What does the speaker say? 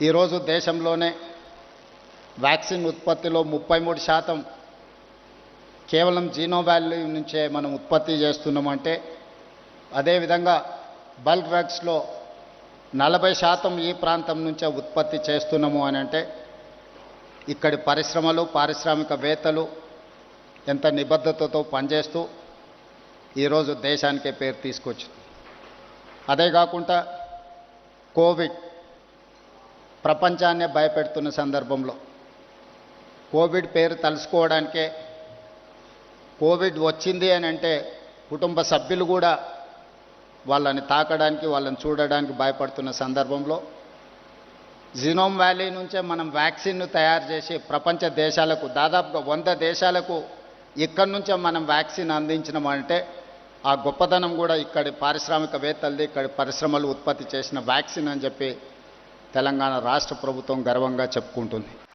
ఈరోజు దేశంలోనే వ్యాక్సిన్ ఉత్పత్తిలో 33% కేవలం జీనో వ్యాలీ నుంచే మనం ఉత్పత్తి చేస్తున్నామంటే, అదేవిధంగా బల్క్ డ్రగ్స్లో 40% ఈ ప్రాంతం నుంచే ఉత్పత్తి చేస్తున్నాము అని అంటే, ఇక్కడి పరిశ్రమలు పారిశ్రామికవేత్తలు ఎంత నిబద్ధతతో పనిచేస్తూ ఈరోజు దేశానికే పేరు తీసుకొచ్చింది. అదే కాకుండా కోవిడ్ ప్రపంచాన్నే భయపెడుతున్న సందర్భంలో కోవిడ్ పేరు తలుసుకోవడానికే, కోవిడ్ వచ్చింది అని అంటే కుటుంబ సభ్యులు కూడా వాళ్ళని తాకడానికి వాళ్ళని చూడడానికి భయపడుతున్న సందర్భంలో జీనోమ్ వ్యాలీ నుంచే మనం వ్యాక్సిన్ను తయారు చేసి ప్రపంచ దేశాలకు దాదాపుగా 100 దేశాలకు ఇక్కడి నుంచే మనం వ్యాక్సిన్ అందించినామంటే ఆ గొప్పతనం కూడా ఇక్కడి పారిశ్రామికవేత్తలది, ఇక్కడి పరిశ్రమలు ఉత్పత్తి చేసిన వ్యాక్సిన్ అని చెప్పి తెలంగాణ రాష్ట్ర ప్రభుత్వం గర్వంగా చెప్పుకుంటుంది.